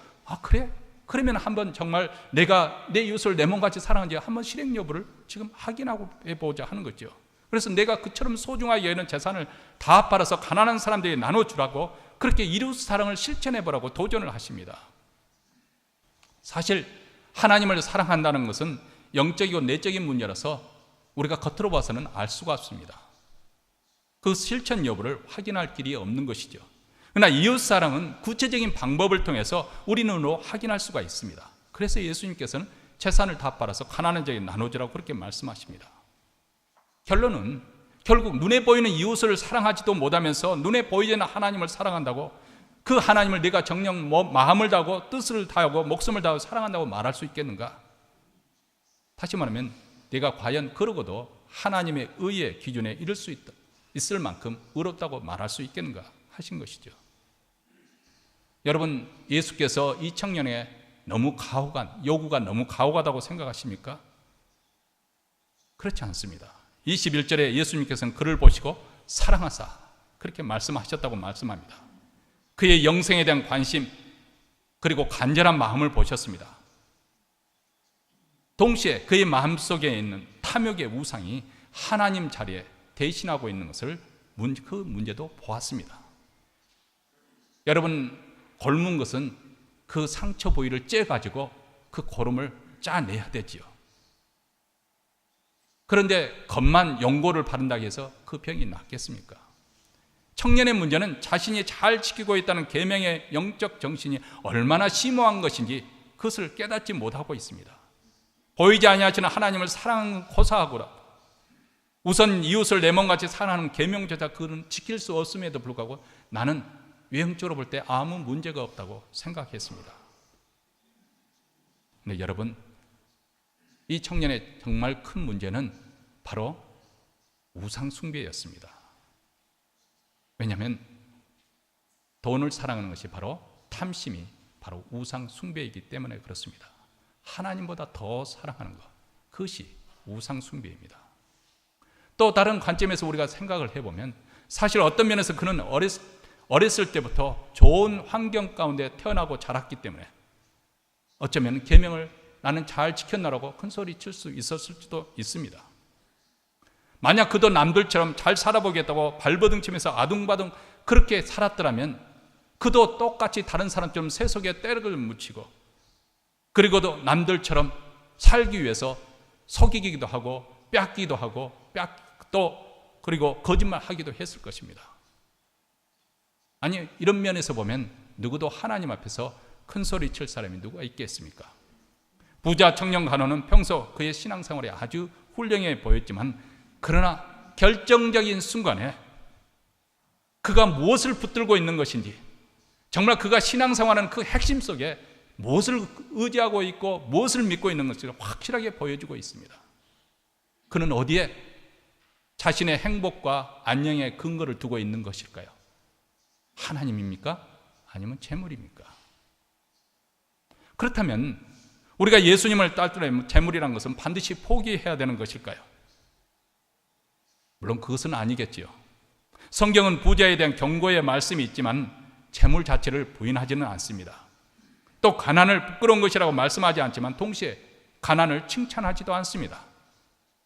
그래? 그러면 한번 정말 내가 내 이웃을 내 몸같이 사랑하는지 한번 실행 여부를 지금 확인하고 해보자 하는 거죠. 그래서 내가 그처럼 소중하게 여기는 재산을 다 팔아서 가난한 사람들에게 나눠주라고, 그렇게 이웃 사랑을 실천해보라고 도전을 하십니다. 사실 하나님을 사랑한다는 것은 영적이고 내적인 문제라서 우리가 겉으로 봐서는 알 수가 없습니다. 그 실천 여부를 확인할 길이 없는 것이죠. 그러나 이웃사랑은 구체적인 방법을 통해서 우리 눈으로 확인할 수가 있습니다. 그래서 예수님께서는 재산을 다 팔아서 가난한 자에게 나눠주라고 그렇게 말씀하십니다. 결론은 결국 눈에 보이는 이웃을 사랑하지도 못하면서 눈에 보이지 않는 하나님을 사랑한다고, 그 하나님을 내가 정녕 마음을 다하고 뜻을 다하고 목숨을 다하고 사랑한다고 말할 수 있겠는가? 다시 말하면 내가 과연 그러고도 하나님의 의의 기준에 이를 수 있을 만큼 의롭다고 말할 수 있겠는가 하신 것이죠. 여러분, 예수께서 이 청년의 요구가 너무 가혹하다고 생각하십니까? 그렇지 않습니다. 21절에 예수님께서는 그를 보시고 사랑하사 그렇게 말씀하셨다고 말씀합니다. 그의 영생에 대한 관심 그리고 간절한 마음을 보셨습니다. 동시에 그의 마음속에 있는 탐욕의 우상이 하나님 자리에 대신하고 있는 것을 그 문제도 보았습니다. 여러분, 골문 것은 그 상처 부위를 째가지고 그 고름을 짜내야 되지요. 그런데 겉만 연고를 바른다고 해서 그 병이 낫겠습니까? 청년의 문제는 자신이 잘 지키고 있다는 계명의 영적 정신이 얼마나 심오한 것인지 그것을 깨닫지 못하고 있습니다. 보이지 아니하시는 하나님을 사랑하는 고사하고라 우선 이웃을 내 몸같이 사랑하는 계명조차 그는 지킬 수 없음에도 불구하고 나는 외형적으로 볼 때 아무 문제가 없다고 생각했습니다. 근데 여러분, 이 청년의 정말 큰 문제는 바로 우상 숭배였습니다. 왜냐하면 돈을 사랑하는 것이 바로 탐심이 바로 우상 숭배이기 때문에 그렇습니다. 하나님보다 더 사랑하는 것, 그것이 우상 숭배입니다. 또 다른 관점에서 우리가 생각을 해보면 사실 어떤 면에서 그는 어렸을 때부터 좋은 환경 가운데 태어나고 자랐기 때문에 어쩌면 계명을 나는 잘 지켰나라고 큰 소리 칠 수 있었을 수도 있습니다. 만약 그도 남들처럼 잘 살아보겠다고 발버둥치면서 아둥바둥 그렇게 살았더라면 그도 똑같이 다른 사람처럼 세속에 때를 묻히고 그리고도 남들처럼 살기 위해서 속이기도 하고 뺏기도 하고 또 그리고 거짓말하기도 했을 것입니다. 아니, 이런 면에서 보면 누구도 하나님 앞에서 큰 소리 칠 사람이 누가 있겠습니까? 부자 청년 간호는 평소 그의 신앙생활이 아주 훌륭해 보였지만 그러나 결정적인 순간에 그가 무엇을 붙들고 있는 것인지 정말 그가 신앙생활하는 그 핵심 속에 무엇을 의지하고 있고 무엇을 믿고 있는 것을 확실하게 보여주고 있습니다. 그는 어디에 자신의 행복과 안녕의 근거를 두고 있는 것일까요? 하나님입니까? 아니면 재물입니까? 그렇다면 우리가 예수님을 따르려면 재물이라는 것은 반드시 포기해야 되는 것일까요? 물론 그것은 아니겠지요. 성경은 부자에 대한 경고의 말씀이 있지만 재물 자체를 부인하지는 않습니다. 또 가난을 부끄러운 것이라고 말씀하지 않지만 동시에 가난을 칭찬하지도 않습니다.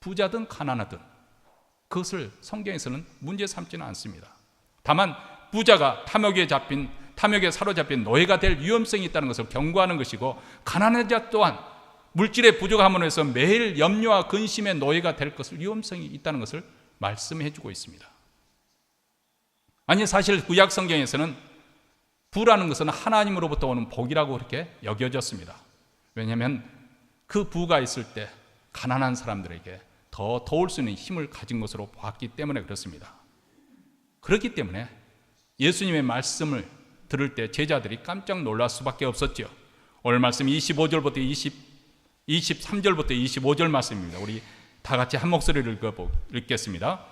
부자든 가난하든 그것을 성경에서는 문제 삼지는 않습니다. 다만 부자가 탐욕에 사로잡힌 노예가 될 위험성이 있다는 것을 경고하는 것이고 가난한 자 또한 물질의 부족함으로 해서 매일 염려와 근심의 노예가 될 것을 위험성이 있다는 것을 말씀해 주고 있습니다. 아니, 사실 구약 성경에서는 부라는 것은 하나님으로부터 오는 복이라고 그렇게 여겨졌습니다. 왜냐하면 그 부가 있을 때 가난한 사람들에게 더 도울 수 있는 힘을 가진 것으로 보았기 때문에 그렇습니다. 그렇기 때문에 예수님의 말씀을 들을 때 제자들이 깜짝 놀랄 수밖에 없었죠. 오늘 말씀 23절부터 25절 말씀입니다. 우리 다 같이 한 목소리를 읽겠습니다.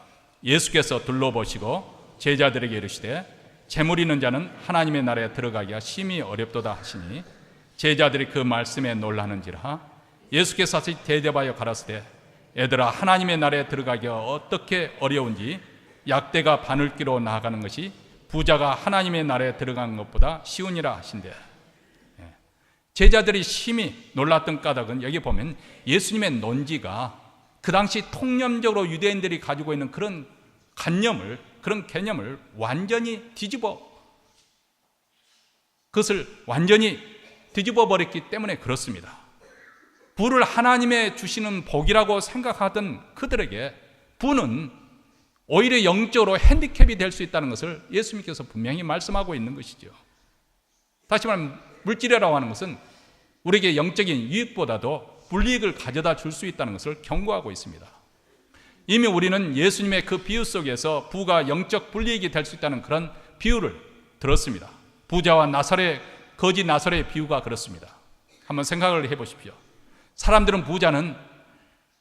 예수께서 둘러보시고 제자들에게 이르시되 재물 있는 자는 하나님의 나라에 들어가기가 심히 어렵도다 하시니 제자들이 그 말씀에 놀라는지라. 예수께서 다시 대답하여 가라사대 얘들아, 하나님의 나라에 들어가기가 어떻게 어려운지 약대가 바늘기로 나아가는 것이 부자가 하나님의 나라에 들어가는 것보다 쉬우니라 하신대. 제자들이 심히 놀랐던 까닭은 여기 보면 예수님의 논지가 그 당시 통념적으로 유대인들이 가지고 있는 그런 그런 개념을 완전히 뒤집어 버렸기 때문에 그렇습니다. 부를 하나님의 주시는 복이라고 생각하던 그들에게 부는 오히려 영적으로 핸디캡이 될 수 있다는 것을 예수님께서 분명히 말씀하고 있는 것이죠. 다시 말하면 물질이라고 하는 것은 우리에게 영적인 유익보다도 불이익을 가져다 줄 수 있다는 것을 경고하고 있습니다. 이미 우리는 예수님의 그 비유 속에서 부가 영적 불이익이 될 수 있다는 그런 비유를 들었습니다. 부자와 거지 나사로의 비유가 그렇습니다. 한번 생각을 해보십시오. 사람들은 부자는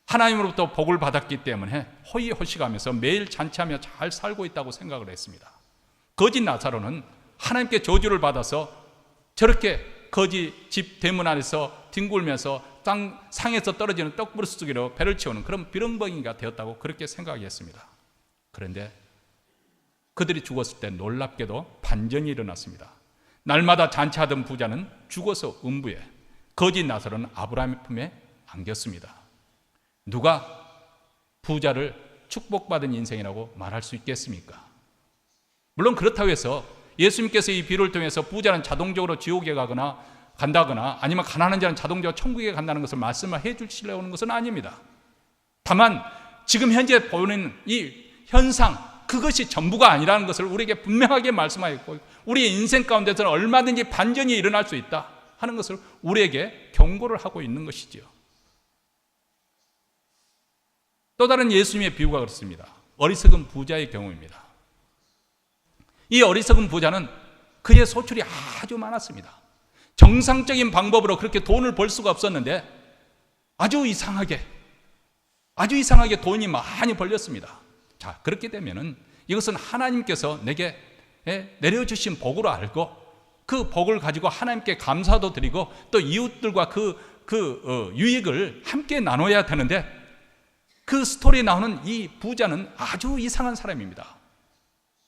하나님으로부터 복을 받았기 때문에 호의호식하면서 매일 잔치하며 잘 살고 있다고 생각을 했습니다. 거지 나사로는 하나님께 저주를 받아서 저렇게 거지 집 대문 안에서 뒹굴면서 상에서 떨어지는 떡부르스기로 배를 채우는 그런 비렁벙이가 되었다고 그렇게 생각했습니다. 그런데 그들이 죽었을 때 놀랍게도 반전이 일어났습니다. 날마다 잔치하던 부자는 죽어서 음부에, 거지 나사로는 아브라함의 품에 안겼습니다. 누가 부자를 축복받은 인생이라고 말할 수 있겠습니까? 물론 그렇다고 해서 예수님께서 이 비유를 통해서 부자는 자동적으로 지옥에 간다거나 아니면 가난한 자는 자동적으로 천국에 간다는 것을 말씀을 해 주시려고 하는 것은 아닙니다. 다만 지금 현재 보이는 이 현상, 그것이 전부가 아니라는 것을 우리에게 분명하게 말씀하였고, 우리의 인생 가운데서는 얼마든지 반전이 일어날 수 있다 하는 것을 우리에게 경고를 하고 있는 것이지요. 또 다른 예수님의 비유가 그렇습니다. 어리석은 부자의 경우입니다. 이 어리석은 부자는 그의 소출이 아주 많았습니다. 정상적인 방법으로 그렇게 돈을 벌 수가 없었는데 아주 이상하게 돈이 많이 벌렸습니다. 자, 그렇게 되면은 이것은 하나님께서 내게 내려주신 복으로 알고 그 복을 가지고 하나님께 감사도 드리고 또 이웃들과 그 유익을 함께 나눠야 되는데, 그 스토리에 나오는 이 부자는 아주 이상한 사람입니다.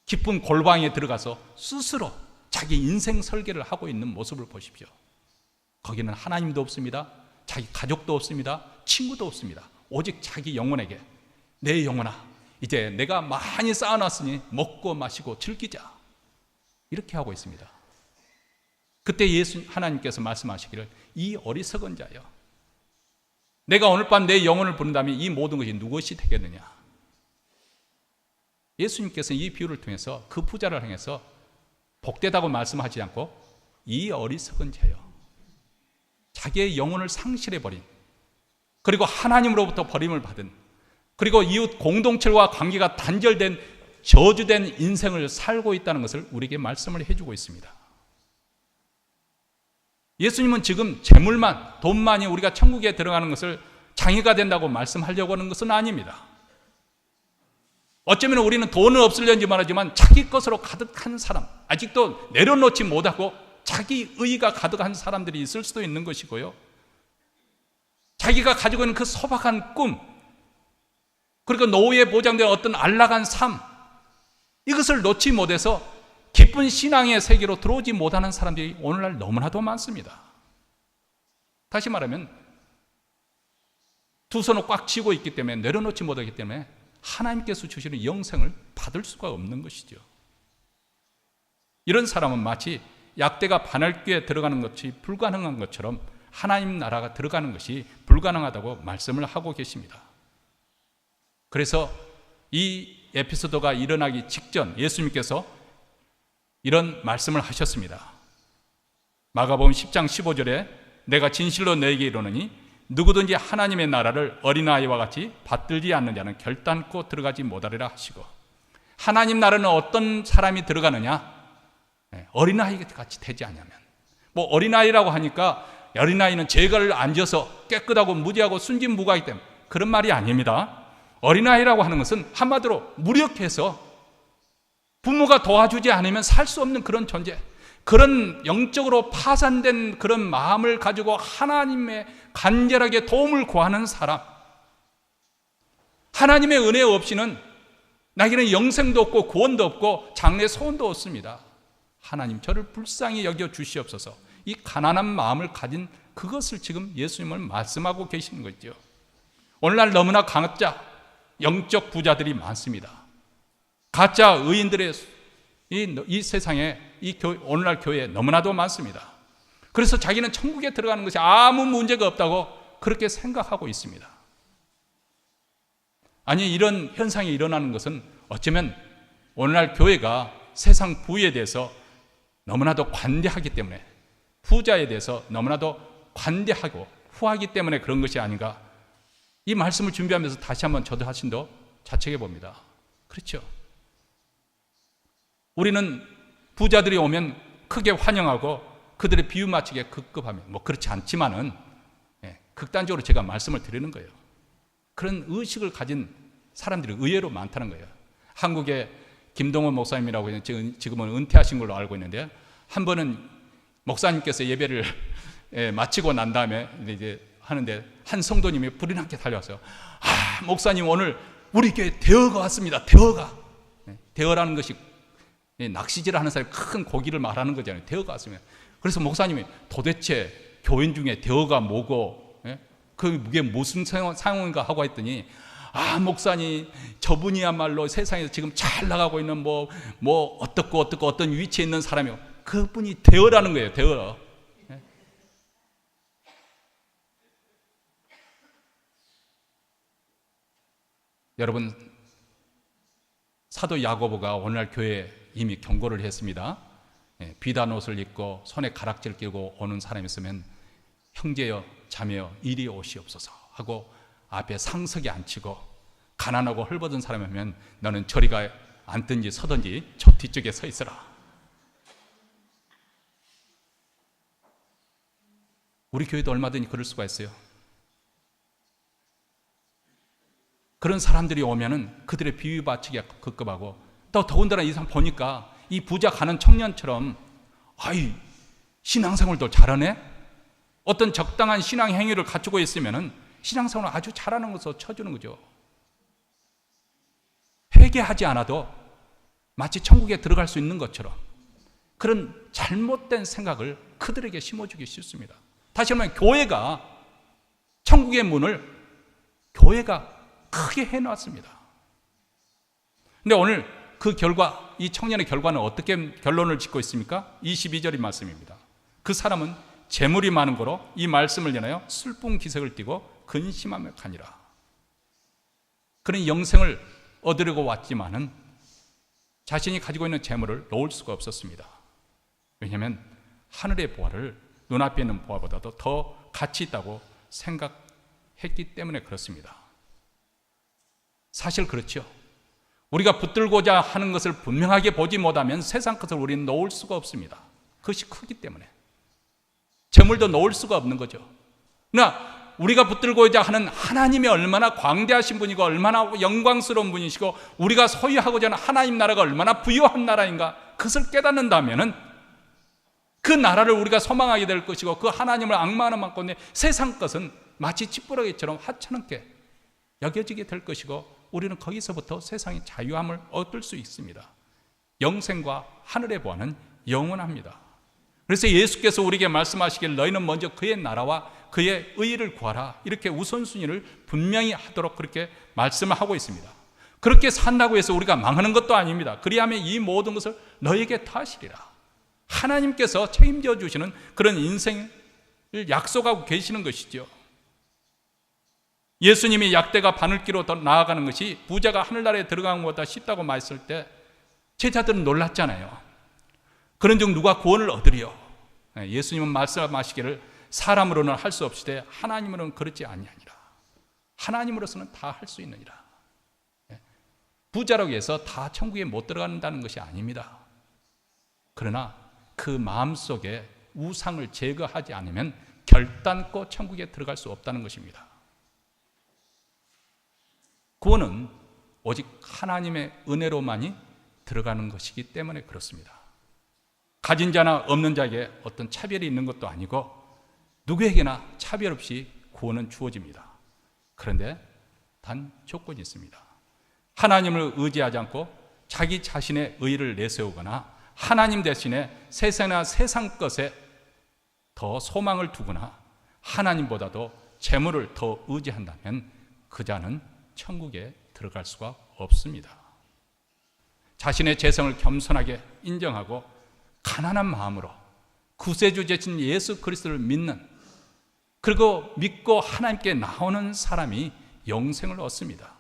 깊은 골방에 들어가서 스스로 자기 인생 설계를 하고 있는 모습을 보십시오. 거기는 하나님도 없습니다. 자기 가족도 없습니다. 친구도 없습니다. 오직 자기 영혼에게, 내 영혼아, 이제 내가 많이 쌓아놨으니 먹고 마시고 즐기자, 이렇게 하고 있습니다. 그때 하나님께서 말씀하시기를, 이 어리석은 자여, 내가 오늘 밤 내 영혼을 부른다면 이 모든 것이 누구시 되겠느냐. 예수님께서는 이 비유를 통해서 그 부자를 향해서 복되다고 말씀하지 않고 이 어리석은 자여, 자기의 영혼을 상실해버린, 그리고 하나님으로부터 버림을 받은, 그리고 이웃 공동체와 관계가 단절된 저주된 인생을 살고 있다는 것을 우리에게 말씀을 해주고 있습니다. 예수님은 지금 재물만, 돈만이 우리가 천국에 들어가는 것을 장애가 된다고 말씀하려고 하는 것은 아닙니다. 어쩌면 우리는 돈은 없을는지 말하지만 자기 것으로 가득한 사람, 아직도 내려놓지 못하고 자기 의가 가득한 사람들이 있을 수도 있는 것이고요, 자기가 가지고 있는 그 소박한 꿈, 그리고 노후에 보장된 어떤 안락한 삶, 이것을 놓지 못해서 깊은 신앙의 세계로 들어오지 못하는 사람들이 오늘날 너무나도 많습니다. 다시 말하면 두 손을 꽉 쥐고 있기 때문에, 내려놓지 못하기 때문에 하나님께서 주시는 영생을 받을 수가 없는 것이죠. 이런 사람은 마치 약대가 바늘귀에 들어가는 것이 불가능한 것처럼 하나님 나라가 들어가는 것이 불가능하다고 말씀을 하고 계십니다. 그래서 이 에피소드가 일어나기 직전 예수님께서 이런 말씀을 하셨습니다. 마가복음 10장 15절에 내가 진실로 너에게 이르노니 누구든지 하나님의 나라를 어린아이와 같이 받들지 않는 자는 결단코 들어가지 못하리라 하시고, 하나님 나라는 어떤 사람이 들어가느냐? 어린아이 같이 되지 않으면. 뭐 어린아이라고 하니까 어린아이는 죄를 안 져서 깨끗하고 무지하고 순진무구하기 때문에 그런 말이 아닙니다. 어린아이라고 하는 것은 한마디로 무력해서 부모가 도와주지 않으면 살 수 없는 그런 존재, 그런 영적으로 파산된 그런 마음을 가지고 하나님의 간절하게 도움을 구하는 사람, 하나님의 은혜 없이는 나에게는 영생도 없고 구원도 없고 장래 소원도 없습니다. 하나님 저를 불쌍히 여겨 주시옵소서. 이 가난한 마음을 가진 그것을 지금 예수님은 말씀하고 계시는 거죠. 오늘날 너무나 가짜 영적 부자들이 많습니다. 가짜 의인들의 이 세상에 오늘날 교회에 너무나도 많습니다. 그래서 자기는 천국에 들어가는 것이 아무 문제가 없다고 그렇게 생각하고 있습니다. 아니, 이런 현상이 일어나는 것은 어쩌면 오늘날 교회가 세상 부에 대해서 너무나도 관대하기 때문에, 부자에 대해서 너무나도 관대하고 후하기 때문에 그런 것이 아닌가. 이 말씀을 준비하면서 다시 한번 저도 자신도 자책해 봅니다. 그렇죠? 우리는 부자들이 오면 크게 환영하고 그들의 비유 맞추기에 급급하며, 뭐 그렇지 않지만은 극단적으로 제가 말씀을 드리는 거예요. 그런 의식을 가진 사람들이 의외로 많다는 거예요. 한국의 김동원 목사님이라고 지금은 은퇴하신 걸로 알고 있는데, 한 번은 목사님께서 예배를 마치고 난 다음에 이제 하는데 한 성도님이 불이 나게 달려왔어요. 아, 목사님 오늘 우리 교회 대어가 왔습니다. 대어가. 대어라는 것이 낚시질을 하는 사람이 큰 고기를 말하는 거잖아요. 대어가 왔습니다. 그래서 목사님이 도대체 교인 중에 대어가 뭐고 그게 무슨 상황인가 하고 했더니, 아, 목사님 저분이야말로 세상에서 지금 잘 나가고 있는 뭐 어떻고 어떤 위치에 있는 사람이요, 그분이 대어라는 거예요. 대어. 여러분, 사도 야고보가 오늘날 교회에 이미 경고를 했습니다. 비단 옷을 입고 손에 가락지를 끼고 오는 사람이 있으면 형제여 자매여 이리 오시옵소서 하고 앞에 상석에 앉히고, 가난하고 헐벗은 사람이면 너는 저리가 앉든지 서든지 저 뒤쪽에 서 있어라. 우리 교회도 얼마든지 그럴 수가 있어요. 그런 사람들이 오면은 그들의 비위받치기가 급급하고, 또 더군다나 이 사람 보니까 이 부자 가는 청년처럼 아이 신앙생활도 잘하네? 어떤 적당한 신앙 행위를 갖추고 있으면은 신앙생활을 아주 잘하는 것으로 쳐주는 거죠. 회개하지 않아도 마치 천국에 들어갈 수 있는 것처럼 그런 잘못된 생각을 그들에게 심어주기 쉽습니다. 다시 말하면 교회가, 천국의 문을 교회가 크게 해놨습니다. 근데 오늘 그 결과, 이 청년의 결과는 어떻게 결론을 짓고 있습니까? 22절의 말씀입니다. 그 사람은 재물이 많은 거로 이 말씀을 인하여 슬픈 기색을 띠고 근심하며 가니라. 그는 영생을 얻으려고 왔지만은 자신이 가지고 있는 재물을 놓을 수가 없었습니다. 왜냐하면 하늘의 보화를 눈앞에 있는 보화보다도 더 가치 있다고 생각했기 때문에 그렇습니다. 사실 그렇죠. 우리가 붙들고자 하는 것을 분명하게 보지 못하면 세상 것을 우리는 놓을 수가 없습니다. 그것이 크기 때문에 재물도 놓을 수가 없는 거죠. 그러나 우리가 붙들고자 하는 하나님이 얼마나 광대하신 분이고 얼마나 영광스러운 분이시고 우리가 소유하고자 하는 하나님 나라가 얼마나 부유한 나라인가, 그것을 깨닫는다면 그 나라를 우리가 소망하게 될 것이고, 그 하나님을 악마하는 만큼 세상 것은 마치 찌푸러기처럼 하찮게 여겨지게 될 것이고, 우리는 거기서부터 세상의 자유함을 얻을 수 있습니다. 영생과 하늘의 보화는 영원합니다. 그래서 예수께서 우리에게 말씀하시길 너희는 먼저 그의 나라와 그의 의의를 구하라, 이렇게 우선순위를 분명히 하도록 그렇게 말씀을 하고 있습니다. 그렇게 산다고 해서 우리가 망하는 것도 아닙니다. 그리하면 이 모든 것을 너에게 더하시리라. 하나님께서 책임져 주시는 그런 인생을 약속하고 계시는 것이죠. 예수님이 약대가 바늘기로 더 나아가는 것이 부자가 하늘나라에 들어가는 것보다 쉽다고 말했을 때 제자들은 놀랐잖아요. 그런즉 누가 구원을 얻으리요? 예수님은 말씀하시기를 사람으로는 할 수 없으되 하나님으로는 그렇지 아니하니라. 하나님으로서는 다 할 수 있느니라. 부자라고 해서 다 천국에 못 들어간다는 것이 아닙니다. 그러나 그 마음속에 우상을 제거하지 않으면 결단코 천국에 들어갈 수 없다는 것입니다. 구원은 오직 하나님의 은혜로만이 들어가는 것이기 때문에 그렇습니다. 가진 자나 없는 자에게 어떤 차별이 있는 것도 아니고 누구에게나 차별 없이 구원은 주어집니다. 그런데 단 조건이 있습니다. 하나님을 의지하지 않고 자기 자신의 의의를 내세우거나 하나님 대신에 세상이나 세상 것에 더 소망을 두거나 하나님보다도 재물을 더 의지한다면 그 자는 천국에 들어갈 수가 없습니다. 자신의 재성을 겸손하게 인정하고 가난한 마음으로 구세주 되신 예수 그리스도를 믿는, 그리고 믿고 하나님께 나오는 사람이 영생을 얻습니다.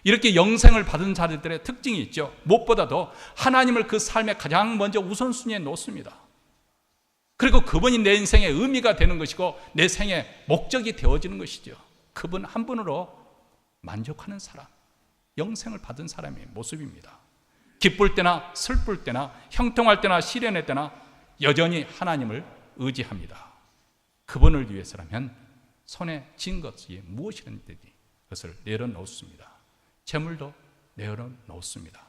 이렇게 영생을 받은 자들의 특징이 있죠. 무엇보다도 하나님을 그 삶에 가장 먼저 우선순위에 놓습니다. 그리고 그분이 내 인생의 의미가 되는 것이고 내 생의 목적이 되어지는 것이죠. 그분 한 분으로 만족하는 사람, 영생을 받은 사람의 모습입니다. 기쁠 때나 슬플 때나 형통할 때나 시련할 때나 여전히 하나님을 의지합니다. 그분을 위해서라면 손에 쥔 것이 무엇이든지 그것을 내려놓습니다. 재물도 내려놓습니다.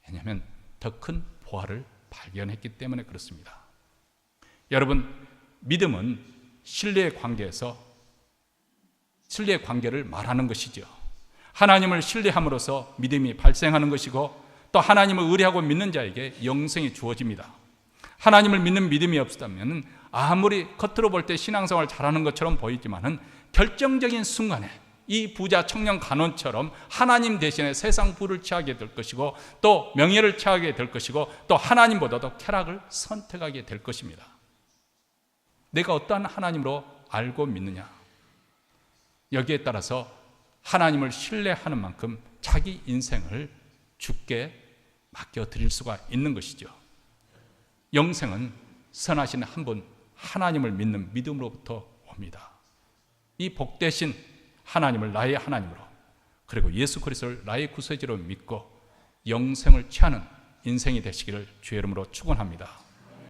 왜냐하면 더 큰 보화를 발견했기 때문에 그렇습니다. 여러분, 믿음은 신뢰의 관계에서 신뢰의 관계를 말하는 것이죠. 하나님을 신뢰함으로써 믿음이 발생하는 것이고, 또 하나님을 의뢰하고 믿는 자에게 영생이 주어집니다. 하나님을 믿는 믿음이 없다면 아무리 겉으로 볼 때 신앙생활 잘하는 것처럼 보이지만은 결정적인 순간에 이 부자 청년 간원처럼 하나님 대신에 세상 부를 취하게 될 것이고, 또 명예를 취하게 될 것이고, 또 하나님보다도 쾌락을 선택하게 될 것입니다. 내가 어떠한 하나님으로 알고 믿느냐, 여기에 따라서 하나님을 신뢰하는 만큼 자기 인생을 주께 맡겨드릴 수가 있는 것이죠. 영생은 선하신 한 분 하나님을 믿는 믿음으로부터 옵니다. 이 복되신 하나님을 나의 하나님으로, 그리고 예수 그리스도를 나의 구세주로 믿고 영생을 취하는 인생이 되시기를 주의 이름으로 축원합니다.